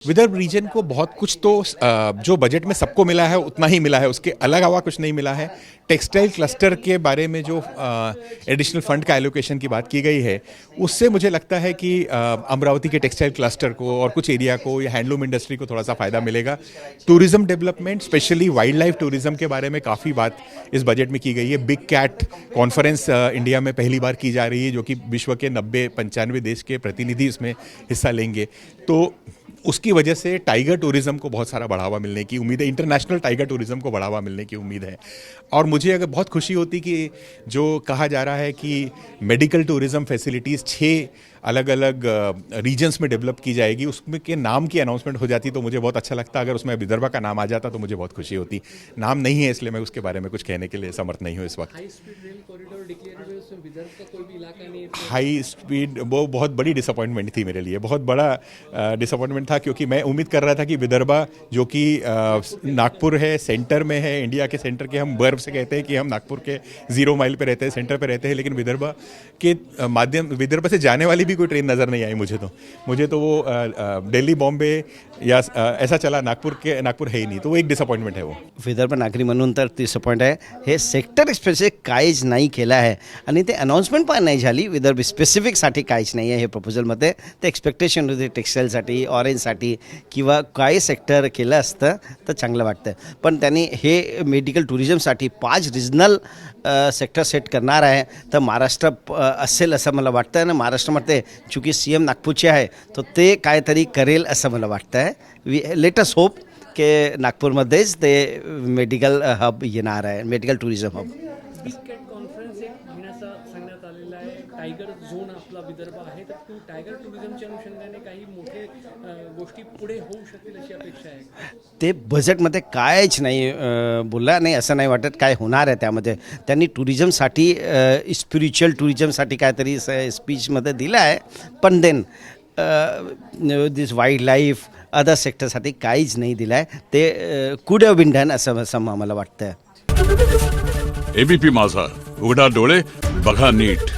Vidarbha region को बहुत कुछ तो जो बजट में सबको मिला है उतना ही मिला है, उसके अलावा कुछ नहीं मिला है। टेक्सटाइल क्लस्टर के बारे में जो एडिशनल फंड का एलोकेशन की बात की गई है, उससे मुझे लगता है कि अमरावती के टेक्सटाइल क्लस्टर को और कुछ एरिया को या हैंडलूम इंडस्ट्री को थोड़ा सा फ़ायदा मिलेगा। Tourism development, specially wildlife tourism के बारे में काफ़ी बात इस बजट में की गई है। बिग कैट कॉन्फ्रेंस इंडिया में पहली बार की जा रही है, जो कि विश्व के 90-95 देश के प्रतिनिधि इसमें हिस्सा लेंगे। तो उसकी वजह से टाइगर टूरिज्म को बहुत सारा बढ़ावा मिलने की उम्मीद है, इंटरनेशनल टाइगर टूरिज्म को बढ़ावा मिलने की उम्मीद है। और मुझे अगर बहुत खुशी होती कि जो कहा जा रहा है कि मेडिकल टूरिज्म फैसिलिटीज़ 6 अलग अलग रीजन्स में डेवलप की जाएगी, उसमें के नाम की अनाउंसमेंट हो जाती तो मुझे बहुत अच्छा लगता। अगर उसमें विदर्भ का नाम आ जाता तो मुझे बहुत खुशी होती। नाम नहीं है, इसलिए मैं उसके बारे में कुछ कहने के लिए समर्थ नहीं हूँ इस वक्त। हाई स्पीड रेल कॉरिडोर डिक्लेयर हुए, उसमें विदर्भ का कोई भी इलाका नहीं है। हाई स्पीड वो बहुत बड़ी डिसअपॉइंटमेंट थी मेरे लिए, बहुत बड़ा डिसअपॉइंटमेंट था, क्योंकि मैं उम्मीद कर रहा था कि विदर्भा जो कि नागपुर है, सेंटर में है, इंडिया के सेंटर के, हम गर्व से कहते हैं कि हम नागपुर के 0 माइल पे रहते हैं, सेंटर पे रहते हैं, लेकिन विदर्भा के माध्यम विदर्भ से जाने वाली भी कोई ट्रेन नज़र नहीं आई मुझे तो वो दिल्ली बॉम्बे या ऐसा चला, नागपुर है ही नाही, तो वो एक डिसअपॉइंटमेंट है वो। विदर्भ नागरी म्हणून तर डिसअपॉइंट आहे। हे सेक्टर स्पेसिफिक काहीच नाही केलं आहे आणि ते अनाउन्समेंट पण नाही झाली। विदर्भ स्पेसिफिकसाठी काहीच नाही आहे हे प्रपोजलमध्ये। ते एक्सपेक्टेशन होते टेक्सटाईलसाठी, ऑरेंजसाठी किंवा काही सेक्टर केलं असतं तर चांगलं वाटतं। पण त्यांनी हे मेडिकल टुरिझमसाठी 5 रिजनल सेक्टर सेट करणार आहे, तर महाराष्ट्र असेल असं मला वाटतं आहे। आणि महाराष्ट्रामध्ये चूंकि CM नागपूरचे आहे तो ते काहीतरी करेल असं मला वाटतं आहे। लेट अस होप के नागपूरमध्येच ते मेडिकल हब येणार आहे, medical tourism hub. Big cat conference एक घेण्याचा सांगण्यात आलेला आहे। टायगर झोन आपला विदर्भ आहे, तर तू टायगर टुरिझमच्या अनुषंगाने काही मोठे गोष्टी पुढे होऊ शकतील अशी अपेक्षा आहे। ते बजेटमध्ये कायच नाही बोलला नाही, असं नाही वाटत काय होणार आहे त्यामध्ये। त्यांनी टुरिझमसाठी स्पिरिच्युअल टुरिझमसाठी काहीतरी स्पीचमध्ये दिलं आहे, पण देन दिस वाईल्ड लाईफ अदर सेक्टरसाठी काहीच नाही दिलं आहे। ते कुड हॅव बीन डन असं मला वाटतं। एबीपी माझा, उघडा डोळे बघा नीट।